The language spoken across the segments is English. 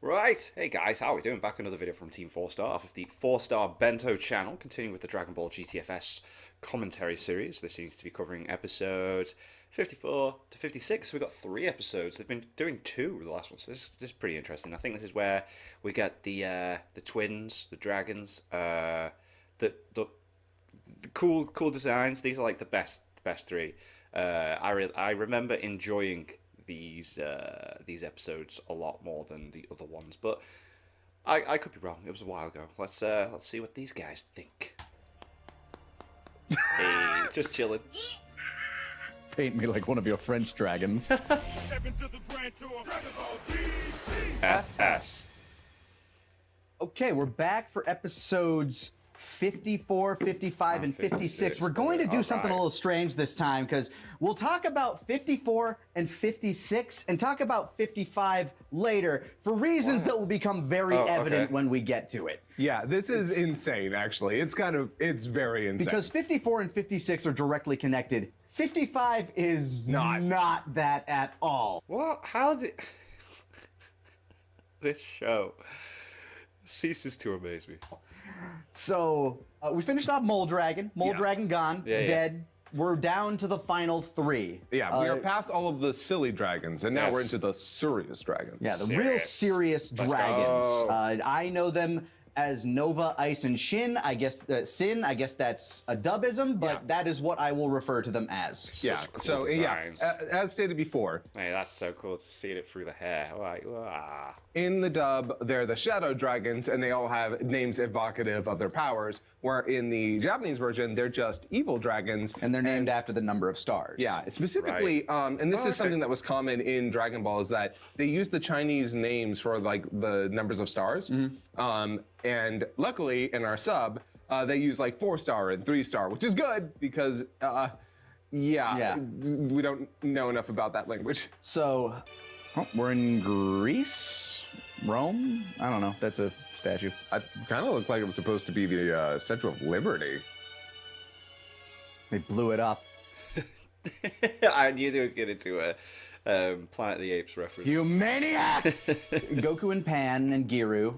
Right, hey guys, how are we doing? Back another video from Team 4-Star off of the 4-Star Bento channel, continuing with the Dragon Ball GTFS commentary series. This seems to be covering episodes 54 to 56. We've got 3 episodes. They've been doing 2 the last one, so this is pretty interesting. I think this is where we get the twins, the dragons, the cool designs. These are like the best 3. I remember enjoying these episodes a lot more than the other ones, but I could be wrong. It was a while ago. Let's see what these guys think. Hey, just chilling. Paint me like one of your French dragons. FS. Okay, we're back for episodes 54, 55, and 56. We're going to do something a little strange this time because we'll talk about 54 and 56 and talk about 55 later for reasons that will become very evident when we get to it. Yeah, this is insane, actually. It's very insane. Because 54 and 56 are directly connected. 55 is not that at all. What? How did this show ceases to amaze me? So, we finished off Mole Dragon. Mole Dragon gone, dead. We're down to the final 3. Yeah, we are past all of the silly dragons, and now we're into the serious dragons. Yeah, the real serious dragons. I know them as Nova, Ice, and Shin. I guess Sin. I guess that's a dubism, but that is what I will refer to them as. Such cool designs. As stated before. Hey, that's so cool to see it through the hair. Like, In the dub, they're the shadow dragons, and they all have names evocative of their powers, where in the Japanese version, they're just evil dragons. And they're named after the number of stars. Yeah, specifically, and this is something that was common in Dragon Ball, is that they used the Chinese names for, like, the numbers of stars. And luckily, in our sub, they use, like, 4-star and 3-star, which is good, because, we don't know enough about that language. So, we're in Greece? Rome? I don't know. That's a statue. It kind of looked like it was supposed to be the Statue of Liberty. They blew it up. I knew they would get into a Planet of the Apes reference. You maniacs! Goku and Pan and Giru,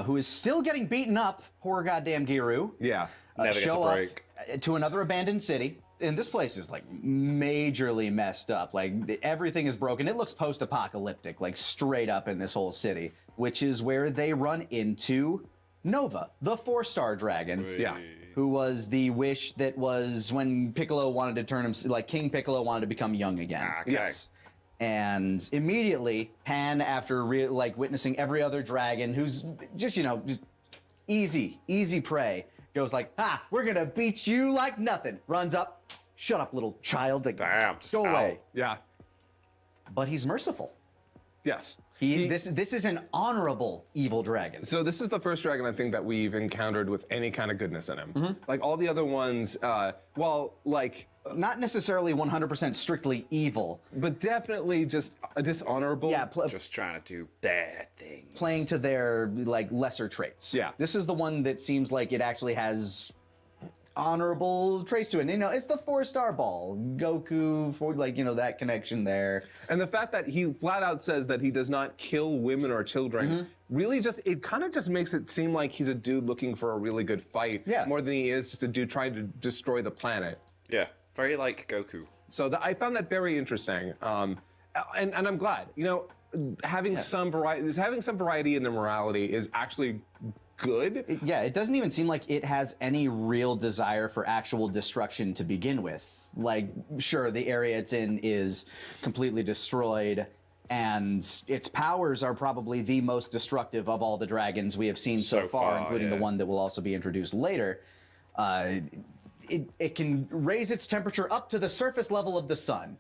who is still getting beaten up, poor goddamn Giru. Yeah. Never gets a break. Up to another abandoned city. And this place is like majorly messed up. Like everything is broken. It looks post-apocalyptic, like straight up in this whole city, which is where they run into Nova, the 4-star dragon. Yeah. Who was the wish that was when Piccolo wanted to turn him, like King Piccolo wanted to become young again. Okay. Yes. And immediately, Pan, after witnessing every other dragon who's just, just easy prey, goes like, we're gonna beat you like nothing. Runs up, shut up, little child. Like, Bam, just go away. Yeah. But he's merciful. Yes. This is an honorable evil dragon. So this is the first dragon I think that we've encountered with any kind of goodness in him. Like all the other ones, not necessarily 100% strictly evil, but definitely just dishonorable. Yeah, just trying to do bad things. Playing to their lesser traits. Yeah. This is the one that seems like it actually has honorable traits to it. It's the 4-star ball. Goku, that connection there. And the fact that he flat out says that he does not kill women or children, really it kind of just makes it seem like he's a dude looking for a really good fight, more than he is just a dude trying to destroy the planet. Yeah, very like Goku. So I found that very interesting, and I'm glad. Having some variety in the morality is actually good. It doesn't even seem like it has any real desire for actual destruction to begin with. Like, sure, the area it's in is completely destroyed, and its powers are probably the most destructive of all the dragons we have seen so far, including the one that will also be introduced later. It can raise its temperature up to the surface level of the sun.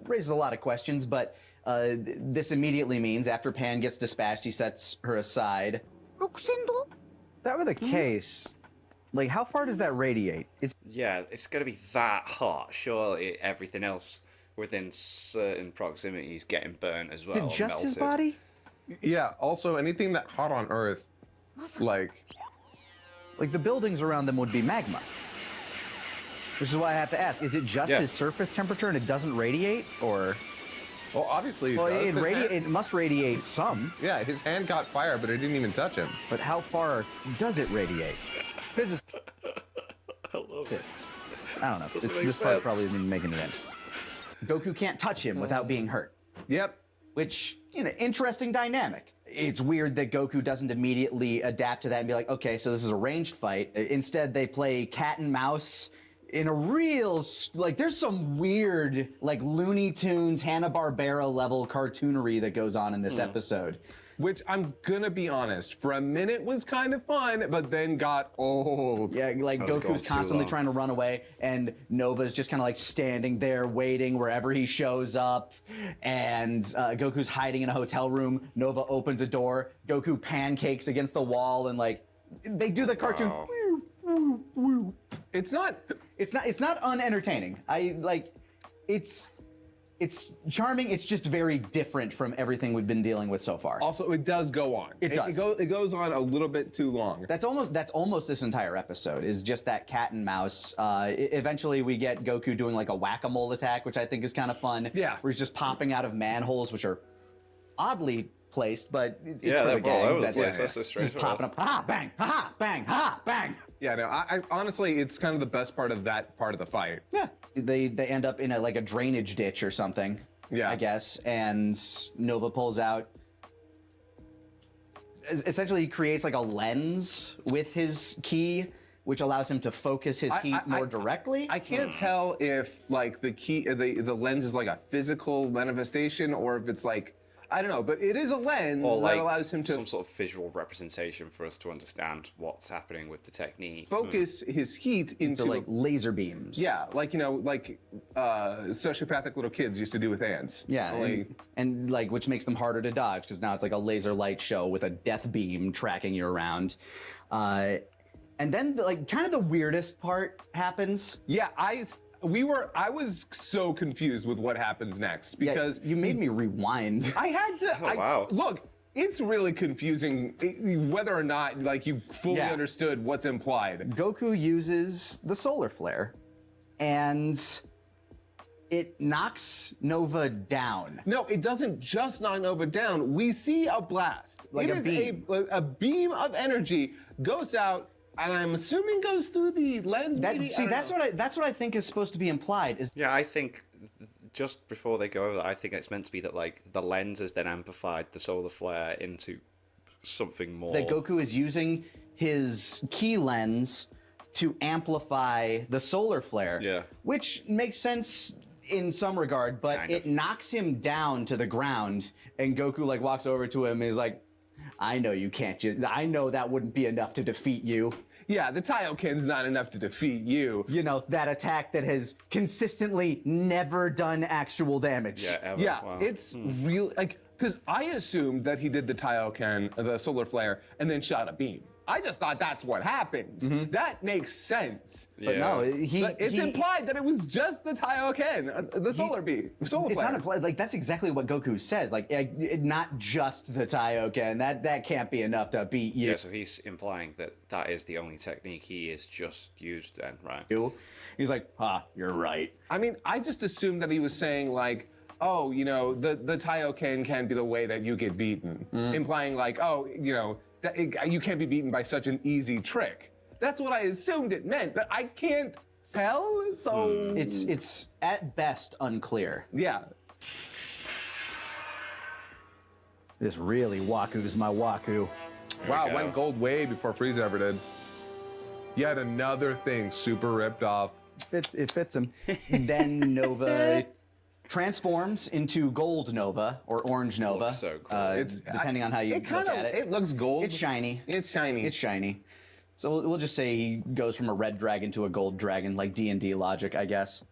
Raises a lot of questions, but this immediately means after Pan gets dispatched, he sets her aside. If that were the case, like, how far does that radiate? It's going to be that hot. Surely everything else within certain proximity is getting burnt as well. Just his body? Yeah, also anything that hot on Earth, like the buildings around them would be magma. Which is why I have to ask, is it just his surface temperature and it doesn't radiate, or? Well, obviously, Well, does. it must radiate some, Yeah, his hand caught fire, but it didn't even touch him. but how far does it radiate? Physicists. I love it. I don't know. Doesn't make This part sense. probably isn't even making it in. Goku can't touch him without being hurt. Yep. Which, interesting dynamic. It's weird that Goku doesn't immediately adapt to that and be like, okay, so this is a ranged fight. Instead, they play cat and mouse in a real, there's some weird, Looney Tunes, Hanna-Barbera level cartoonery that goes on in this episode. Which I'm gonna be honest, for a minute was kind of fun, but then got old. Yeah, That was going Goku's too constantly long. trying to run away, and Nova's just kind of standing there waiting wherever he shows up. And Goku's hiding in a hotel room. Nova opens a door. Goku pancakes against the wall, and they do the cartoon. Wow. Woo, woo, woo. It's not. It's not unentertaining. It's charming. It's just very different from everything we've been dealing with so far. Also, it does go on. It does. It goes on a little bit too long. That's almost this entire episode is just that cat and mouse. Eventually, we get Goku doing a whack-a-mole attack, which I think is kind of fun. Yeah. Where he's just popping out of manholes, which are oddly placed, but it's Yeah, for they're the all gang. over the place. That's so just strange. popping up. Ha bang! Ha bang! Ha bang! Yeah, no, I honestly, it's kind of the best part of that part of the fight. Yeah. They end up in a drainage ditch or something. Yeah. I guess, and Nova pulls out. Essentially, he creates a lens with his ki, which allows him to focus his heat more directly. I can't tell if the lens is a physical manifestation or if it's I don't know, but it is a lens Or that allows him to some sort of visual representation for us to understand what's happening with the technique. focus his heat into So a- laser beams. yeah, sociopathic little kids used to do with ants. Yeah, Only- and which makes them harder to dodge because now it's a laser light show with a death beam tracking you around. And then kind of the weirdest part happens. yeah, I was so confused with what happens next Yeah, because you made me rewind. I had to. Wow. Look, it's really confusing whether or not you fully Yeah. understood what's implied. Goku uses the solar flare, and it knocks Nova down. No, it doesn't just knock Nova down. We see a blast. Like It a is beam. a beam of energy goes out, and I'm assuming goes through the lens. Maybe? That's what I think is supposed to be implied. Is Yeah, I think just before they go over that, I think it's meant to be that the lens has then amplified the solar flare into something more. that Goku is using his key lens to amplify the solar flare. Yeah. Which makes sense in some regard, but Kind it of. knocks him down to the ground, and Goku walks over to him and is like, I know you can't I know that wouldn't be enough to defeat you. Yeah, the Taioken's not enough to defeat you. That attack that has consistently never done actual damage. Yeah, ever. Yeah, Wow. it's real because I assumed that he did the Taioken, the solar flare, and then shot a beam. I just thought that's what happened. That makes sense. But no, But it's implied that it was just the Taioken, the solar beam, solar It's flare. not implied. That's exactly what Goku says. Not just the Taioken. That can't be enough to beat you. Yeah, so he's implying that is the only technique he is just used then, right? He's like, you're right. I mean, I just assumed that he was saying oh, the Taioken can be the way that you get beaten, implying that you can't be beaten by such an easy trick. That's what I assumed it meant, but I can't tell, so... It's at best unclear. Yeah. This really Waku's my Waku. Wow, we it go. went gold way before Frieza ever did. Yet another thing super ripped off. It fits him. Then Nova transforms into Gold Nova or Orange Nova. Looks so cool. Depending on how you look at it. It looks gold. It's shiny. It's shiny. It's shiny. So we'll just say he goes from a red dragon to a gold dragon, like D&D logic, I guess.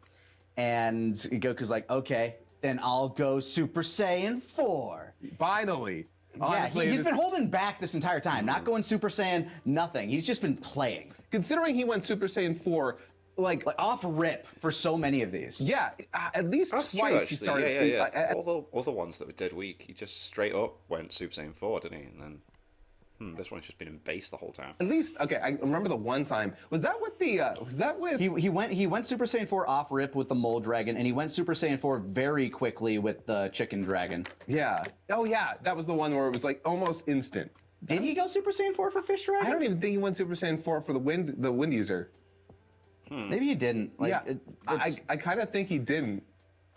And Goku's like, okay, then I'll go Super Saiyan 4. Finally. Yeah, Honestly, he's this- been holding back this entire time, not going Super Saiyan, nothing. He's just been playing. Considering he went Super Saiyan 4, Like off rip for so many of these. yeah, at least That's twice true, he actually. started. Yeah. All the other ones that were dead weak, he just straight up went Super Saiyan 4, didn't he? And then This one's just been in base the whole time. At least, okay, I remember the one time. Was that with the, He went Super Saiyan 4 off rip with the Mole Dragon, and he went Super Saiyan 4 very quickly with the Chicken Dragon. Yeah. Oh, yeah, that was the one where it was like almost instant. Did he go Super Saiyan 4 for Fish Dragon? I don't even think he went Super Saiyan 4 for the wind user. Maybe he didn't. Like, Yeah, I kind of think he didn't.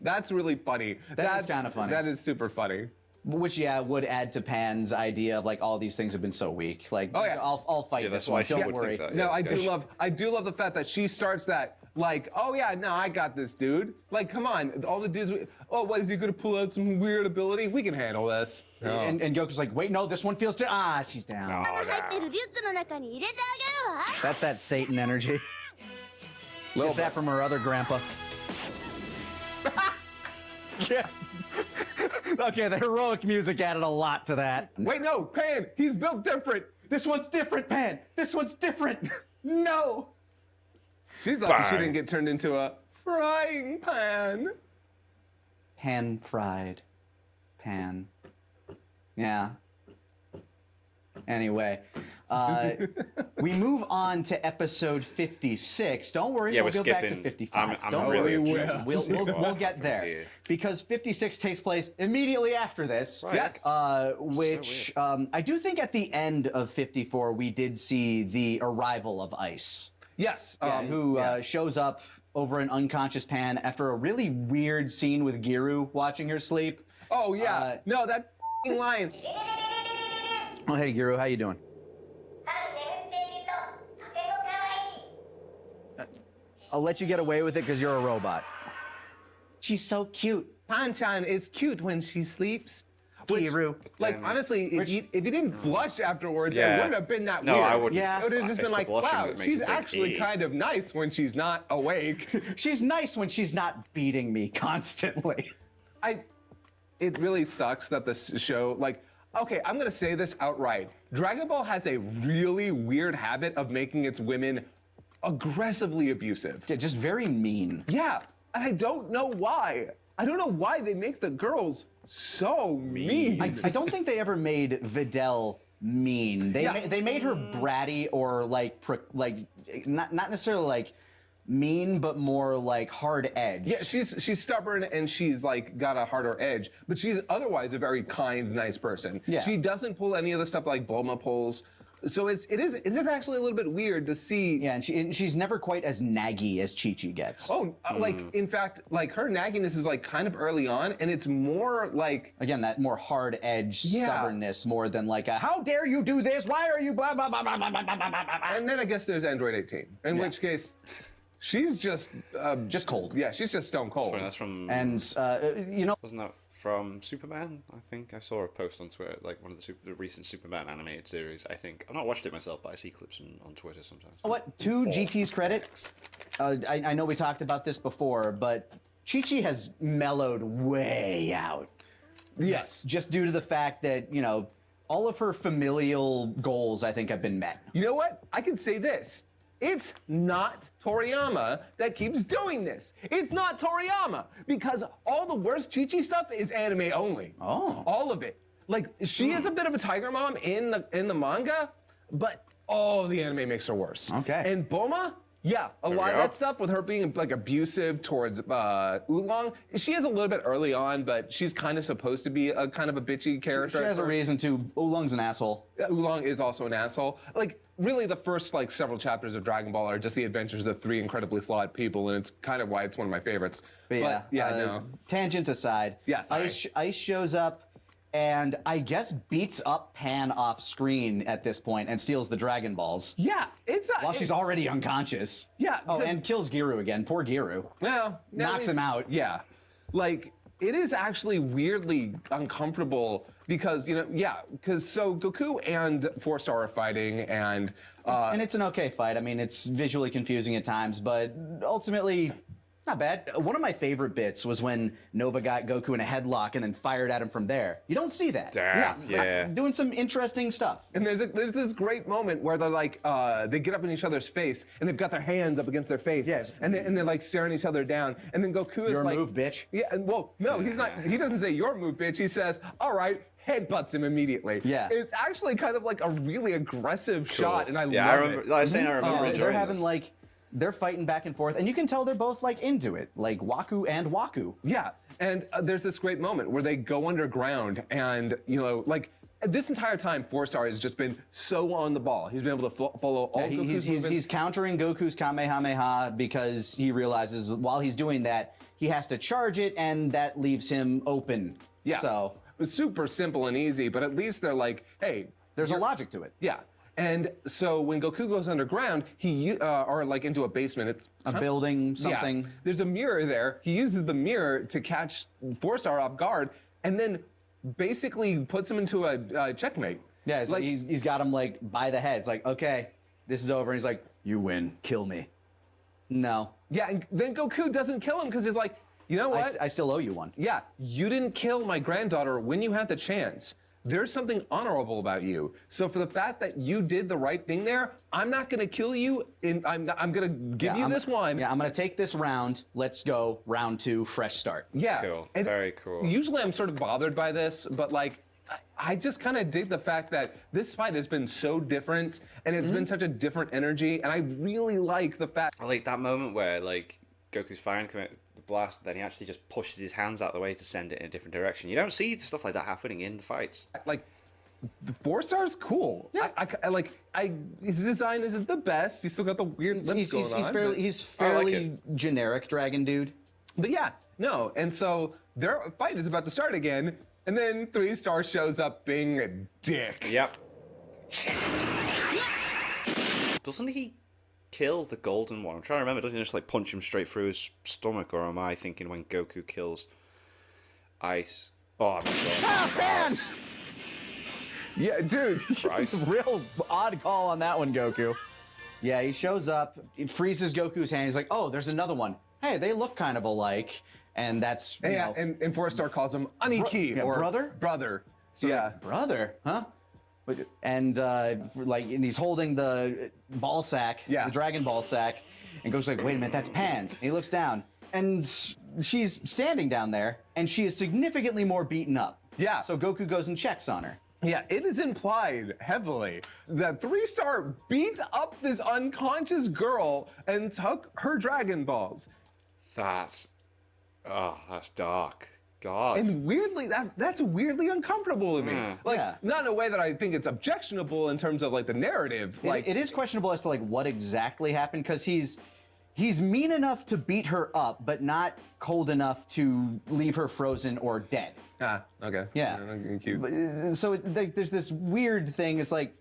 That's really funny. That is kinda funny. That is super funny. Which, yeah, would add to Pan's idea of like all these things have been so weak. Like, Oh, yeah. I'll fight Yeah, this that's why one. she Don't would worry. think that. No, Yeah, I do love the fact that she starts that like, oh yeah, no, I got this, dude. Like, come on, all the dudes. Oh, what is he gonna pull out some weird ability? We can handle this. And Goku's like, wait, no, this one feels she's down. Oh, 入って no. るリュッツの中に入れてあげるわ That's that Satan energy. Little Get that bit. from her other grandpa. Yeah. Okay, the heroic music added a lot to that. Wait, no, Pan, he's built different. This one's different, Pan. This one's different. No. She's lucky she Bang. didn't get turned into a frying pan. Pan fried. Pan. Yeah. Anyway, we move on to episode 56. Don't worry, Yeah, we'll we're go back to skipping. 55. I'm Don't really worry. interested. to We'll, see we'll, what we'll get happens there here. because 56 takes place immediately after this. Right. Yes. Which I do think at the end of 54 we did see the arrival of Ice, Yes. who shows up over an unconscious Pan after a really weird scene with Giru watching her sleep. Oh yeah. No, that f***ing line. Oh, hey Giru, how you doing? ただ眠っているととても可愛い I'll let you get away with it because you're a robot. She's so cute. Pan-chan is cute when she sleeps. Which, Giru. like, Then- honestly, if you didn't blush afterwards, it Yeah. wouldn't have been that No, weird. I wouldn't. Yeah. It would have just It's been the like, blushing wow, that makes she's it big actually E. kind of nice when she's not awake. She's nice when she's not beating me constantly. It really sucks that this show, like, okay, I'm gonna say this outright. Dragon Ball has a really weird habit of making its women aggressively abusive. Yeah, just very mean. Yeah, and I don't know why. I don't know why they make the girls so mean. I don't think they ever made Videl mean. They Yeah. they made her bratty or like not necessarily like mean, but more like hard edge. Yeah, she's stubborn and she's like got a harder edge, but she's otherwise a very kind, nice person. Yeah. She doesn't pull any of the stuff like Bulma pulls. So it is actually a little bit weird to see. Yeah, and she's never quite as naggy as Chi-Chi gets. Oh, like in fact, like her nagginess is like kind of early on, and it's more like Again, that more hard edge Yeah. stubbornness more than like a how dare you do this? Why are you blah blah blah blah blah blah blah blah blah. and then I guess there's Android 18, in Yeah. which case she's just Just cold. yeah, she's just stone cold. Sorry, that's from. And you know, Wasn't that from Superman? I think I saw a post on Twitter, like one of the recent Superman animated series. I think I've not watched it myself, but I see clips on Twitter sometimes. what? To GT's credit, I know we talked about this before, but Chi-Chi has mellowed way out. Yes. Just due to the fact that, you know, all of her familial goals, I think, have been met. You know what? I can say this. It's not Toriyama that keeps doing this. It's not Toriyama because all the worst Chi-Chi stuff is anime only. Oh. All of it. Like she is a bit of a tiger mom in the manga, but all the anime makes her worse. Okay. And Bulma, yeah, a lot of go. that stuff with her being like abusive towards Oolong. She is a little bit early on, but she's kind of supposed to be a kind of a bitchy character. She at has a first. reason to. Oolong's an asshole. Oolong is also an asshole. Like, really, the first like several chapters of Dragon Ball are just the adventures of three incredibly flawed people, and it's kind of why it's one of my favorites. But yeah, no. Tangent aside, Yeah, sorry. Ice shows up and I guess beats up Pan off screen at this point and steals the Dragon Balls Yeah, it's while she's already unconscious. Yeah, Oh, because- and kills Giru again. Poor Giru. well, now knocks he's- him out. Yeah, like it is actually weirdly uncomfortable because so Goku and Four Star are fighting and. And it's an okay fight. I mean, it's visually confusing at times, but ultimately, not bad. One of my favorite bits was when Nova got Goku in a headlock and then fired at him from there. You don't see that. Yeah. Doing some interesting stuff. And there's this great moment where they're like, they get up in each other's face and they've got their hands up against their face. Yes. And they're like staring each other down. And then Goku is Your like, move, bitch. Yeah. And well, no, he's not. He doesn't say your move, bitch. He says, all right, headbutts him immediately. Yeah. It's actually kind of like a really aggressive shot, and I Yeah, love I remember. it. Like I was saying, I remember they're enjoying having this. like they're fighting back and forth, and you can tell they're both like into it, like Waku and Waku. Yeah, and there's this great moment where they go underground, and like this entire time, 4-Star has just been so on the ball. He's been able to follow all Yeah, Goku's movements. he's countering Goku's Kamehameha because he realizes while he's doing that, he has to charge it, and that leaves him open. Yeah. So It was super simple and easy, but at least they're like, hey, there's a logic to it. yeah. And so when Goku goes underground, or like into a basement, it's A building, yeah, something. there's a mirror there. He uses the mirror to catch 4-Star off guard, and then basically puts him into a checkmate. Yeah, like, he's got him like by the head. It's like, okay, this is over. And he's like, you win, kill me. No, yeah, and then Goku doesn't kill him because he's like, you know what? I still owe you one. Yeah, you didn't kill my granddaughter when you had the chance. There's something honorable about you. So for the fact that you did the right thing there, I'm not gonna kill you. I'm gonna give you this one. Yeah, I'm gonna take this round. Let's go round 2, fresh start. Yeah. Cool. And Very cool. Usually I'm sort of bothered by this, but like I just kind of dig the fact that this fight has been so different and it's been such a different energy, and I really like the fact I like that moment where like Goku's firing the blast, then he actually just pushes his hands out the way to send it in a different direction. You don't see stuff like that happening in the fights. like the 4-Star's cool. Yeah. His design isn't the best. He's still got the weird lips going on. He's I like fairly generic dragon dude. But yeah, no. And so their fight is about to start again, and then 3-Star shows up being a dick. Yep. Doesn't he kill the golden one? I'm trying to remember. Doesn't he just like punch him straight through his stomach, or am I thinking when Goku kills Ice? Oh, I'm not sure. Ah, man! Yeah, dude. Christ. Real odd call on that one, Goku. Yeah, he shows up, he freezes Goku's hand. He's like, oh, there's another one. Hey, they look kind of alike. And that's, you know, And 4-Star calls him Aniki, yeah, or brother? Brother. so yeah. brother, huh? And and he's holding the ball sack, Yeah. the Dragon Ball sack, and goes like, wait a minute, that's Pan's. And he looks down, and she's standing down there, and she is significantly more beaten up. Yeah. So Goku goes and checks on her. Yeah, it is implied heavily that 3-Star beat up this unconscious girl and took her Dragon Balls. That's dark. God. And weirdly, that's weirdly uncomfortable to me. Like, Yeah. not in a way that I think it's objectionable in terms of like the narrative. Like, It is questionable as to like what exactly happened, because he's mean enough to beat her up, but not cold enough to leave her frozen or dead. Okay. Yeah. Cute. So there's this weird thing. It's like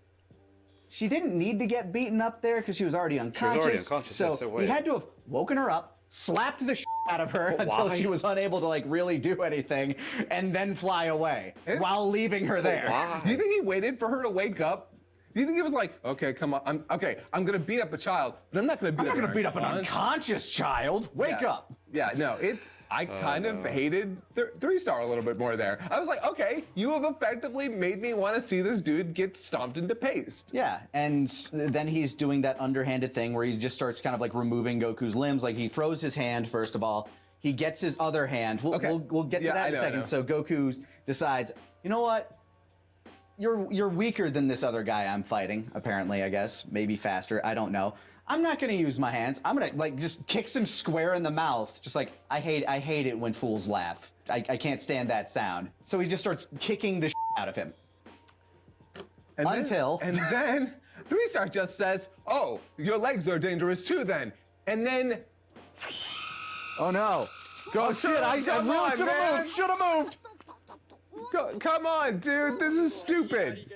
she didn't need to get beaten up there because she was already unconscious. unconscious, that's so So he weird. had to have woken her up, slapped the out of her But until why? she was unable to like really do anything, and then fly away while leaving her there. Why? Do you think he waited for her to wake up? Do you think he was like, okay, come on, I'm gonna beat up a child, but I'm not gonna beat I'm up not gonna beat up an unconscious- unconscious child. Wake Yeah. up. Yeah, no, I kind of hated 3-Star a little bit more there. I was like, okay, you have effectively made me want to see this dude get stomped into paste. Yeah, and then he's doing that underhanded thing where he just starts kind of like removing Goku's limbs. Like he froze his hand first of all. He gets his other hand. We'll get to Yeah, that I in a know, second. I know. So Goku decides, you know what? You're weaker than this other guy I'm fighting. Apparently, I guess maybe faster. I don't know. I'm not gonna use my hands. I'm gonna like just kicks him square in the mouth. Just like I hate it when fools laugh. I can't stand that sound. So he just starts kicking the out of him. And Until- then 3-Star just says, oh, your legs are dangerous too then. And then, Oh no! Go shit! I come really on, should man. have moved. Should have moved. come on, dude, this is stupid.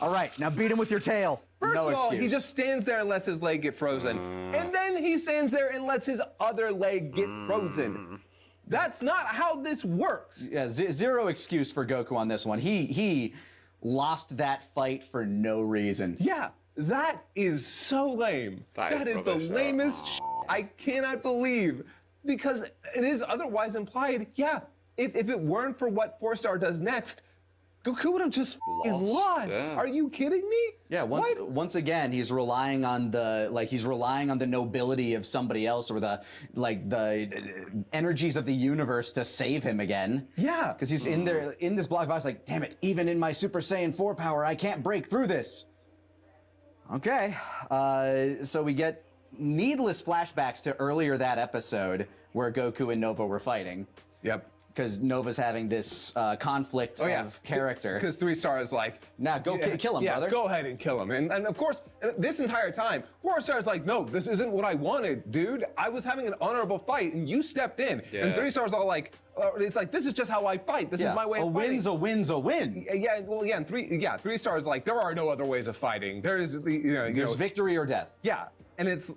All right, now beat him with your tail. First no of all, excuse. he just stands there and lets his leg get frozen. And then he stands there and lets his other leg get frozen. That's not how this works. Yeah, zero excuse for Goku on this one. He lost that fight for no reason. Yeah, that is so lame. That is the rubbish. lamest I cannot believe. Because it is otherwise implied, yeah, if it weren't for what 4-Star does next, Goku would have just lost. Yeah. Are you kidding me? Yeah, once again, he's relying on the nobility of somebody else, or the energies of the universe to save him again. Yeah. Because he's in this block of ice, like, damn it, even in my Super Saiyan 4 power, I can't break through this. Okay, so we get needless flashbacks to earlier that episode where Goku and Nova were fighting. Yep. Because Nova's having this conflict of character. Because 3 Stars like, now go kill him, brother. Go ahead and kill him. And of course, this entire time, 4 Stars like, no, this isn't what I wanted, dude. I was having an honorable fight, and you stepped in. Yeah. And 3 Stars all like, it's like, this is just how I fight. This is my way of fighting. A win's a win's a win. Yeah, well, yeah, and 3 Stars like, there are no other ways of fighting. There's Victory or death. Yeah, and it's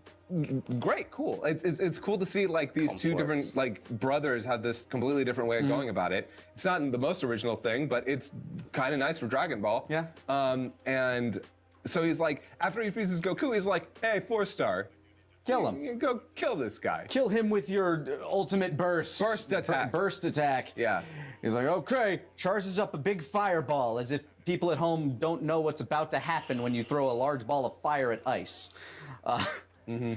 great, cool. It's cool to see like these two different like brothers have this completely different way of going about it. It's not the most original thing, but it's kind of nice for Dragon Ball. Yeah. And so he's like, after he freezes Goku, he's like, hey, 4 Star, Kill him. Go kill this guy. Kill him with your ultimate burst. Burst attack. Burst attack. Yeah. He's like, okay, charges up a big fireball, as if people at home don't know what's about to happen when you throw a large ball of fire at ice.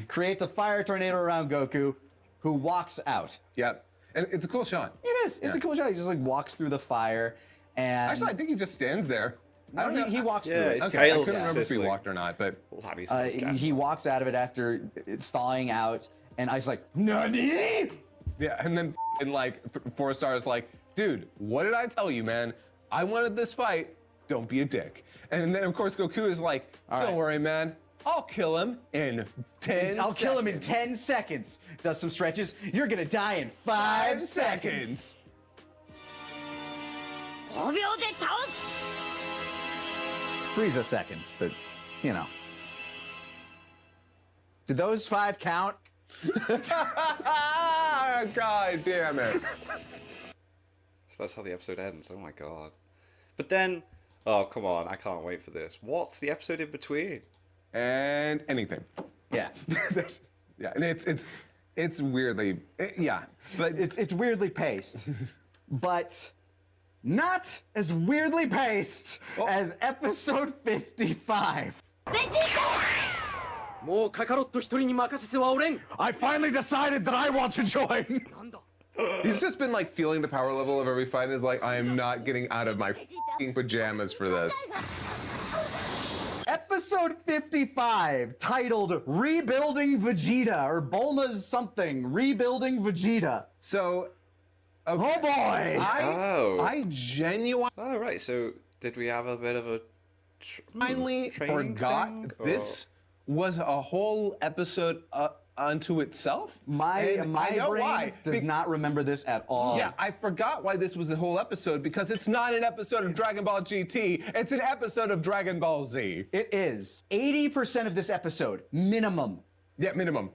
Creates a fire tornado around Goku, who walks out. Yep. And it's a cool shot. It is. It's a cool shot. He just like walks through the fire, and Actually, I think he just stands there. I don't know. he walks through Yeah, it. his Okay, I tail's couldn't remember if he sizzling. walked or not, but Laddie's still gassing. He walks out of it after thawing out, and Ice's like, Nani? yeah. And then like 4 Stars like, dude, what did I tell you, man? I wanted this fight. Don't be a dick. And then of course Goku is like, don't worry, man. I'll kill him in 10 I'll kill him in 10 seconds. Does some stretches. You're gonna die in 5 seconds. 5秒で倒す Frieza seconds, but you know. Did those 5 count? God damn it. So that's how the episode ends. Oh my god. But then, oh come on, I can't wait for this. What's the episode in between? And anything. Yeah. Yeah, and it's weirdly, yeah, but It's weirdly paced, but not as weirdly paced as episode 55. ベジータもうカカロット一人に任せてはおれん I finally decided that I want to join. なんだ he's just been like feeling the power level of every fight and is like, I am not getting out of my fucking pajamas for this. Episode 55, titled Rebuilding Vegeta, or Bulma's something, Rebuilding Vegeta. So, Oh boy! I genuinely Oh right, so did we have a bit of a finally training forgot thing, this was a whole episode unto itself. My And I know brain why. does not remember this at all. Yeah, I forgot why this was a whole episode because it's not an episode of Dragon Ball GT. It's an episode of Dragon Ball Z. It is. 80% of this episode, minimum, Yeah, minimum.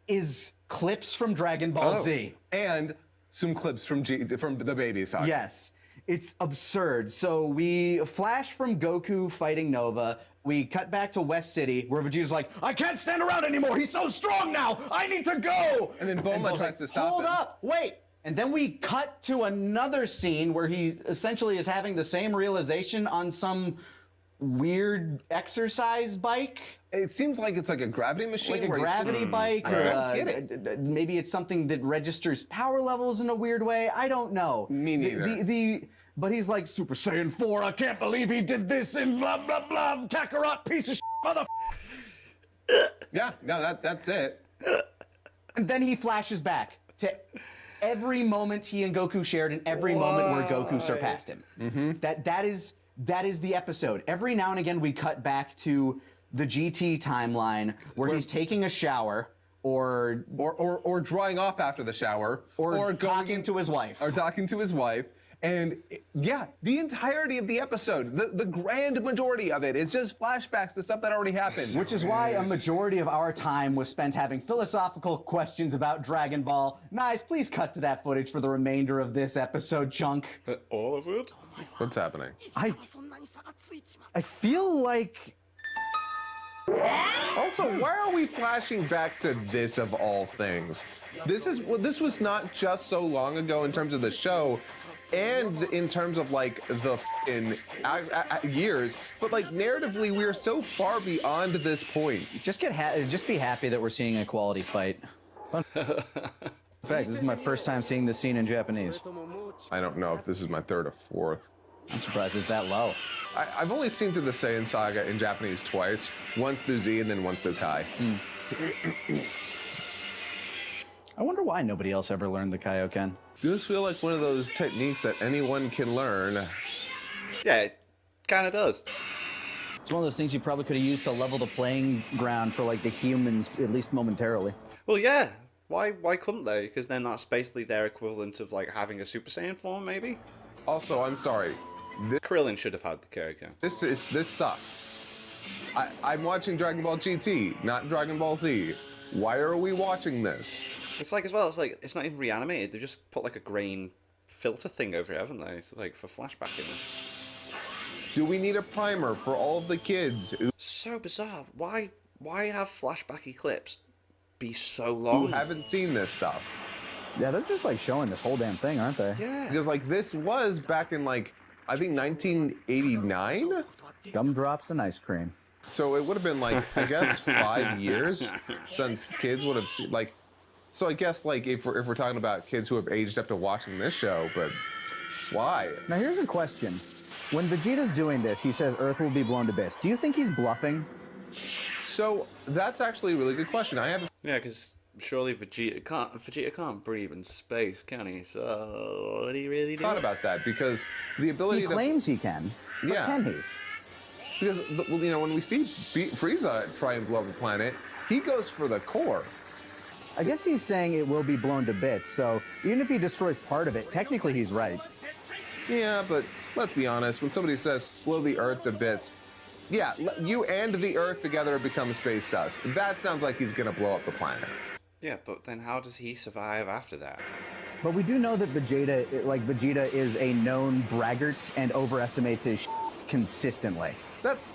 is clips from Dragon Ball Z. And some clips from the baby saga. Yes. It's absurd. So we flash from Goku fighting Nova. We cut back to West City, where Vegeta's like, I can't stand around anymore. He's so strong now. I need to go. And then Bulma Bulma's tries to stop Hold him. up. Wait. And then we cut to another scene where he essentially is having the same realization on some weird exercise bike. It seems like it's like a gravity machine. Like a where gravity bike, I or don't get it. maybe it's something that registers power levels in a weird way. I don't know. Me neither. But he's like Super Saiyan 4. I can't believe he did this and blah blah blah. Kakarot piece of shit, mother. Yeah, no, that's it. And then he flashes back to every moment he and Goku shared, and every moment where Goku surpassed him. That is the episode. Every now and again we cut back to the GT timeline where he's taking a shower, or drying off after the shower, or talking to his wife. or talking to his wife. And yeah, the entirety of the episode, the grand majority of it is just flashbacks to stuff that already happened. Which is why a majority of our time was spent having philosophical questions about Dragon Ball. Nice, please cut to that footage for the remainder of this episode, Chunk. all of it? What's happening? そんなに差がついちまう I feel like... Also, why are we flashing back to this of all things? This was not just so long ago in terms of the show. and in terms of like the years, but like narratively, we are so far beyond this point. Just be happy that we're seeing a quality fight. Fun fact, this is my first time seeing this scene in Japanese. I don't know if this is my third or fourth. I'm surprised it's that low. I've only seen through the Saiyan saga in Japanese twice, once through Z and then once through Kai. I wonder why nobody else ever learned the Kaioken. Does feel like one of those techniques that anyone can learn. Yeah, it kind of does. It's one of those things you probably could have used to level the playing ground for like the humans, at least momentarily. Well, yeah. Why couldn't they? Because then that's basically their equivalent of like having a Super Saiyan form, maybe. Also, I'm sorry. Krillin should have had the Kaioken. This sucks. I'm watching Dragon Ball GT, not Dragon Ball Z. Why are we watching this? It's like, as well, it's like, it's not even reanimated. They just put like a grain filter thing over it, haven't they? It's like for flashback in this. Do we need a primer for all of the kids? So bizarre. Why have flashbacky clips be so Who long? haven't seen this stuff? Yeah, they're just like showing this whole damn thing, aren't they? Yeah. Because like this was back in like, I think 1989? Gumdrops and ice cream. So it would have been like, I guess 5 years since kids would have seen, like, so I guess like if we're talking about kids who have aged up to watching this show, but why? Now here's a question. When Vegeta's doing this, he says Earth will be blown to bits. Do you think he's bluffing? So that's actually a really good question. I have Yeah, because surely Vegeta can't breathe in space, can he? So what do you really do? thought about that because the ability He to claims he can, but Yeah. can he? because well, you know, when we see Frieza try and blow up a planet, he goes for the core. I guess he's saying it will be blown to bits, so even if he destroys part of it, technically he's right. Yeah, but let's be honest. When somebody says blow the Earth to bits, yeah, you and the Earth together become space dust. That sounds like he's gonna blow up the planet. Yeah, but then how does he survive after that? But we do know that Vegeta is a known braggart and overestimates his consistently. That's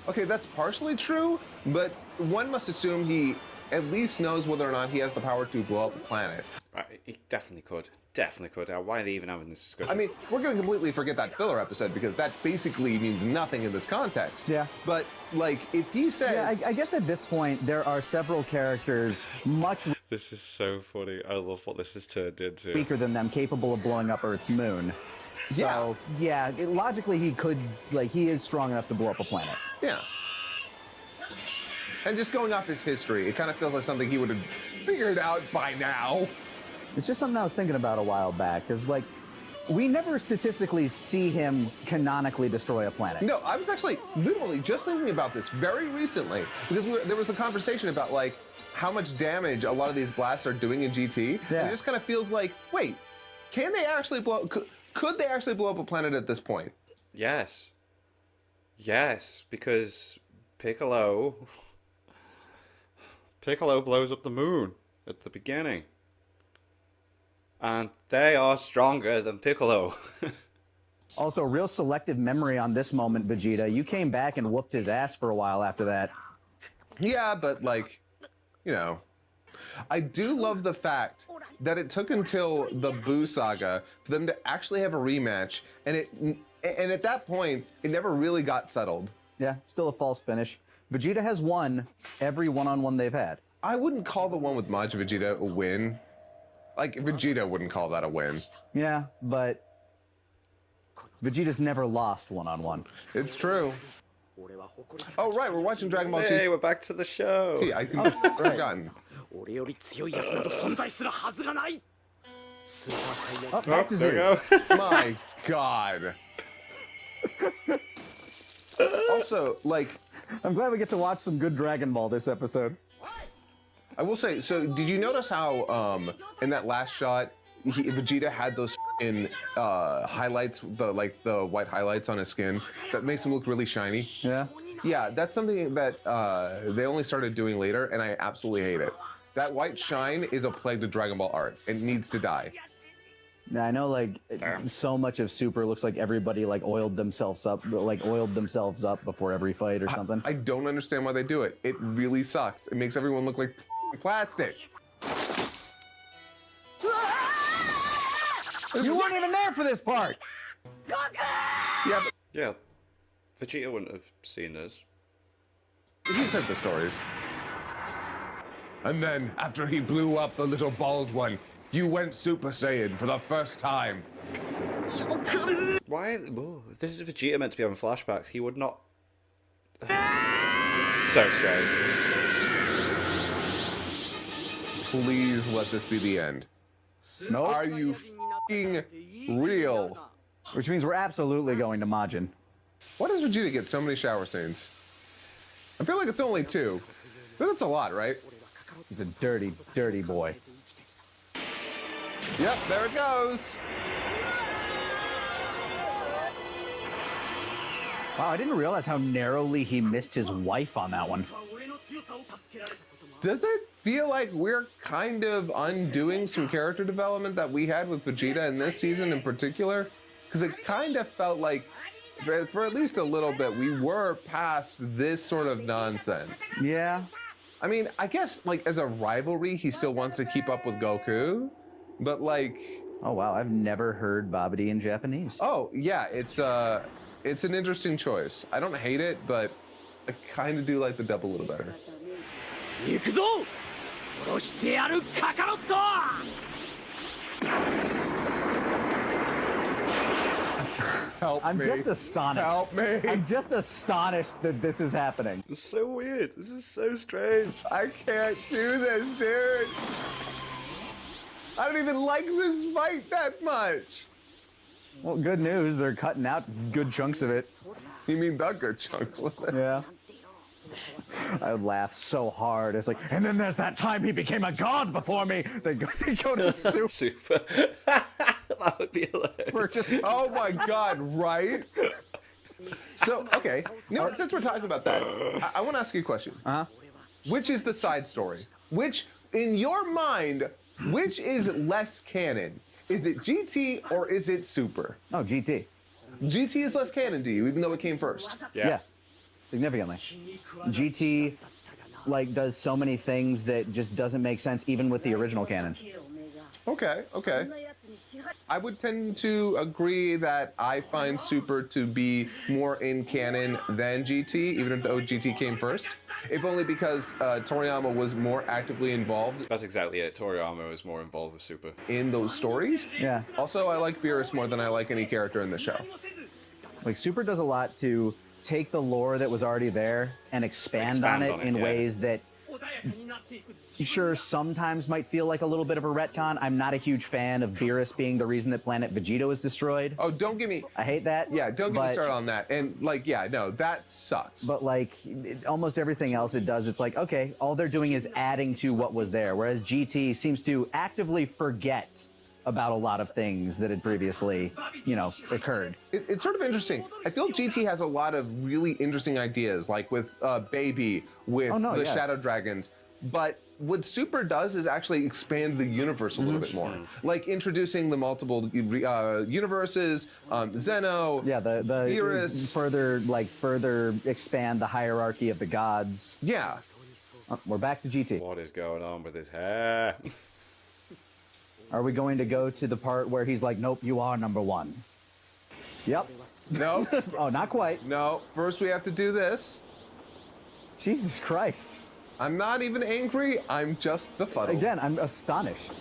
okay. That's partially true, but one must assume he at least knows whether or not he has the power to blow up the planet. Right, he definitely could. Definitely could. Why are they even having this discussion? I mean, we're going to completely forget that filler episode because that basically means nothing in this context. Yeah. But, like, if he says... Yeah, I guess at this point, there are several characters much this is so funny. I love what this has turned into. weaker than them, capable of blowing up Earth's moon. So, yeah, logically he could, like, he is strong enough to blow up a planet. Yeah. And just going off his history, it kind of feels like something he would have figured out by now. It's just something I was thinking about a while back, because, like, we never statistically see him canonically destroy a planet. No, I was actually literally just thinking about this very recently because there was the conversation about, like, how much damage a lot of these blasts are doing in GT. Yeah. And it just kind of feels like, wait, can they actually blow... Could they actually blow up a planet at this point? Yes. Yes, because Piccolo blows up the moon at the beginning. And they are stronger than Piccolo. Also, real selective memory on this moment, Vegeta. You came back and whooped his ass for a while after that. Yeah, but, like, you know... I do love the fact that it took until the Buu saga for them to actually have a rematch, and at that point, it never really got settled. Yeah, still a false finish. Vegeta has won every one-on-one they've had. I wouldn't call the one with Majin Vegeta a win. Like, Vegeta wouldn't call that a win. Yeah, but Vegeta's never lost one-on-one. It's true. Oh, right, we're watching Dragon Ball Hey, GT. we're back to the show. I think I've forgotten. 俺より強い奴など存在するはずがないスーパーサイヤ Oh, back to There we Z. go. My God. Also, like, I'm glad we get to watch some good Dragon Ball this episode. I will say, so did you notice how in that last shot, Vegeta had those in highlights, the white highlights on his skin that makes him look really shiny? Yeah. Yeah, that's something that they only started doing later, and I absolutely hate it. That white shine is a plague to Dragon Ball art. It needs to die. Yeah, I know, like, so much of Super looks like everybody, like, oiled themselves up before every fight or something. I don't understand why they do it. It really sucks. It makes everyone look like plastic. You weren't even there for this part. Yeah, but Yeah, Vegeta wouldn't have seen this. he's heard the stories. And then, after he blew up the little bald one, you went Super Saiyan for the first time. Why? Whoa, if this is Vegeta meant to be having flashbacks, he would not. So strange. Please let this be the end. Nope. Are you f***ing real? Which means we're absolutely going to Majin. Why does Vegeta get so many shower scenes? I feel like it's only 2. But that's a lot, right? He's a dirty, dirty boy. Yep, there it goes. Wow, I didn't realize how narrowly he missed his wife on that one. Does it feel like we're kind of undoing some character development that we had with Vegeta in this season in particular? Because it kind of felt like, for at least a little bit, we were past this sort of nonsense. Yeah. I mean, I guess, like, as a rivalry, he still wants to keep up with Goku, but, like... Oh, wow, I've never heard Babidi in Japanese. Oh, yeah, it's an interesting choice. I don't hate it, but I kind of do like the dub a little better. 行くぞ殺してやるカカロット Help I'm me. just astonished. Help me. I'm just astonished that this is happening. It's so weird. This is so strange. I can't do this, dude. I don't even like this fight that much. Well, good news, they're cutting out good chunks of it. You mean the good chunks? Yeah. I would laugh so hard. It's like, and then there's that time he became a god before me. They go to soup Super. That would be hilarious. for just. Oh my god, right? So, okay. You know what, since we're talking about that, I want to ask you a question. Uh-huh. Which is the side story? Which, in your mind, which is less canon? Is it GT or is it Super? Oh, GT. GT is less canon to you, even though it came first. Yeah. Significantly. GT like does so many things that just doesn't make sense even with the original canon. Okay, okay. I would tend to agree that I find Super to be more in canon than GT, even though GT came first. If only because Toriyama was more actively involved That's exactly it. Toriyama is more involved with Super. in those stories. Yeah. Also, I like Beerus more than I like any character in the show. Like Super does a lot to take the lore that was already there and expand on it in yeah. ways that sure sometimes might feel like a little bit of a retcon. I'm not a huge fan of Beerus being the reason that planet Vegeta was destroyed. Oh, don't get me... I hate that. Yeah, don't get me but- started on that. And, like, yeah, no, that sucks. But like almost everything else it does, it's like, okay, all they're doing is adding to what was there. Whereas GT seems to actively forget about a lot of things that had previously, occurred. It's sort of interesting. I feel GT has a lot of really interesting ideas, like with Baby, with the yeah. Shadow Dragons. But what Super does is actually expand the universe a little bit more. Like introducing the multiple universes, Zeno, Yeah, the Beerus. further expand the hierarchy of the gods. Yeah. We're back to GT. What is going on with his hair? Are we going to go to the part where he's like, nope, you are number one? Yep. No, Oh, not quite. no. First we have to do this. Jesus Christ. I'm not even angry. I'm just befuddled. Again, I'm astonished.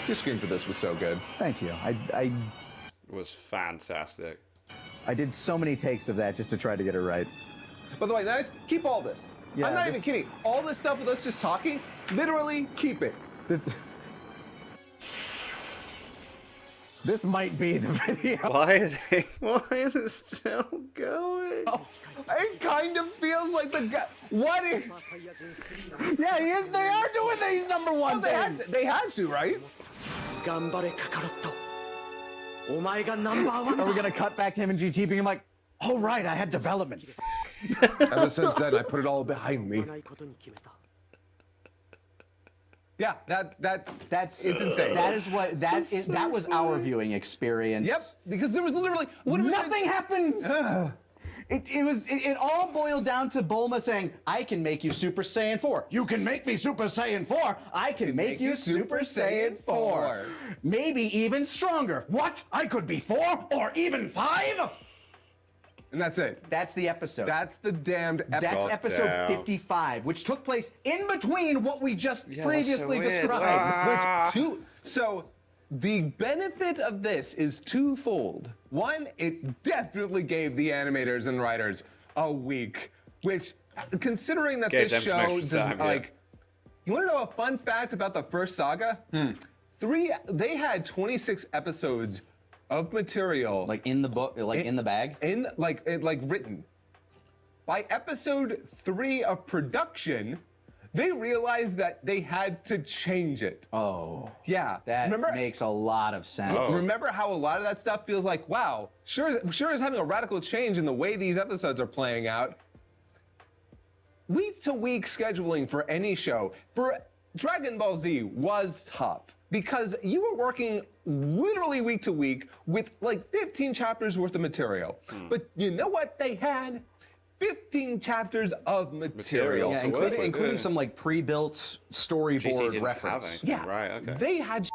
Your scream for this was so good. Thank you. I It was fantastic. did so many takes of that just to try to get it right. By the way, guys, keep all this. Yeah, I'm not this- even kidding. All this stuff with us just talking, literally keep it. This might be the video. Why is it still going? It kind of feels like the guy. What if? Yeah, he is. They are doing these number one Oh, they had to, right? 頑張れカカロットお前がナンバーワン Are だ we gonna cut back to him and GT being like, oh right, I had development. Ever since then, I put it all behind me. ないことに決めた Yeah, that's it's insane. That was our viewing experience. Yep, because there was literally Nothing happens. It all boiled down to Bulma saying, "I can make you Super Saiyan 4. You can make me Super Saiyan 4. I can make you Super Saiyan 4. Maybe even stronger. What? I could be 4 or even 5?" And that's it. That's the episode. That's the damned episode. That's episode damn. 55, which took place in between what we just that's so previously weird. described. So the benefit of this is twofold. One, it definitely gave the animators and writers a week, which, considering that Gave this them some show extra does time, yeah. like, you want to know a fun fact about the first saga? They had 26 episodes of material Like in the book, like in the bag. written. By episode 3 of production, they realized that they had to change it. Oh, Yeah. that remember, makes a lot of sense. remember how a lot of that stuff feels like, wow, sure is having a radical change in the way these episodes are playing out. Week to week scheduling for any show for Dragon Ball Z was tough because you were working literally week to week with like 15 chapters worth of material. But you know what they had? 15 chapters of material. Yeah, to work with, including yeah. some like pre-built GT storyboard didn't reference. have anything. Yeah, Right, okay. They had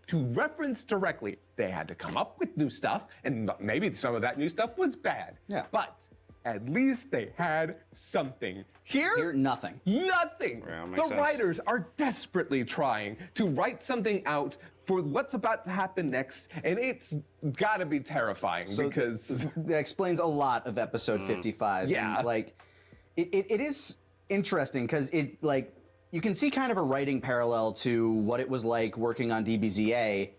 to reference directly. They had to come up with new stuff, and maybe some of that new stuff was bad. Yeah. But at least they had something. Here, nothing. Nothing. Yeah, makes The sense. writers are desperately trying to write something out for what's about to happen next, and it's gotta be terrifying because That explains a lot of episode 55. Yeah. And, like, it is interesting because it, like, you can see kind of a writing parallel to what it was like working on DBZA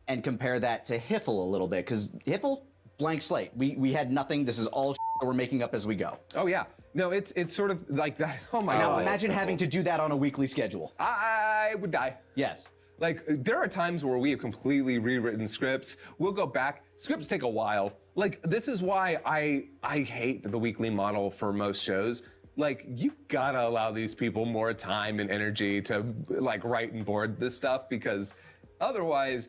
and compare that to Hiffle a little bit because Hiffle, blank slate. We had nothing. This is all that we're making up as we go. oh yeah, no, it's sort of like that. Oh my Now god, imagine having to do that on a weekly schedule. I would die. Yes. Like, there are times where we have completely rewritten scripts. We'll go back. Scripts take a while. Like, this is why I hate the weekly model for most shows. Like, you gotta allow these people more time and energy to, like, write and board this stuff because otherwise,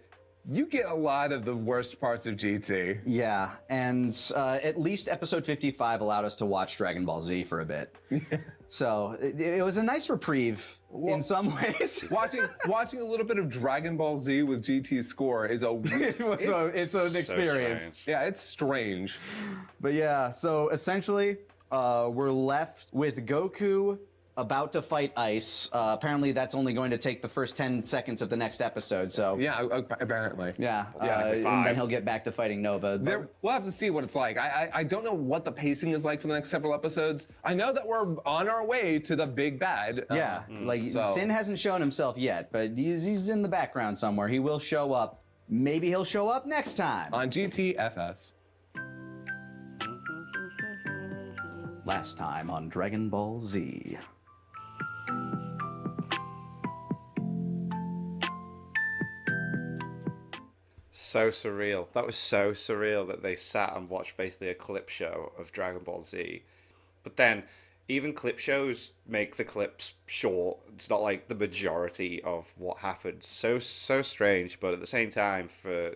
you get a lot of the worst parts of GT. Yeah, and at least episode 55 allowed us to watch Dragon Ball Z for a bit. So it was a nice reprieve in some ways. Watching a little bit of Dragon Ball Z with GT's score is a it's an experience. strange. yeah, it's strange. But yeah, so essentially, we're left with Goku about to fight Ice. Apparently, that's only going to take the first 10 seconds of the next episode. So Yeah, apparently. yeah, technically and five. then he'll get back to fighting Nova. We'll have to see what it's like. I don't know what the pacing is like for the next several episodes. I know that we're on our way to the big bad. Yeah, like so- Sin hasn't shown himself yet, but he's in the background somewhere. He will show up. Maybe he'll show up next time. On GTFS. Last time on Dragon Ball Z. So surreal. That was so surreal that they sat and watched basically a clip show of Dragon Ball Z. But then, even clip shows make the clips short. It's not like the majority of what happened. So strange. But at the same time, for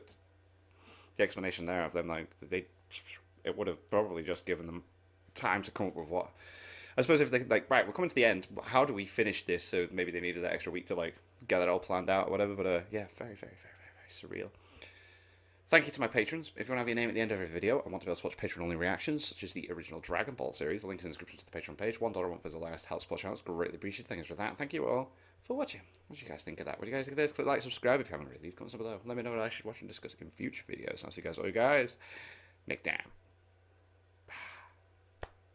the explanation there of them, like it would have probably just given them time to come up with what. I suppose if they like, right, we're coming to the end. How do we finish this? So maybe they needed that extra week to like get it all planned out or whatever. But yeah, very surreal. Thank you to my patrons. If you want to have your name at the end of every video and want to be able to watch Patreon-only reactions, such as the original Dragon Ball series, the link is in the description to the Patreon page. $1 a month is the last help support channels. Greatly appreciated. Thanks for that. Thank you all for watching. What do you guys think of that? What do you guys think of this? Click like, subscribe if you haven't already. Leave comments below. Let me know what I should watch and discuss in future videos. I'll see you guys all, Nick Dam.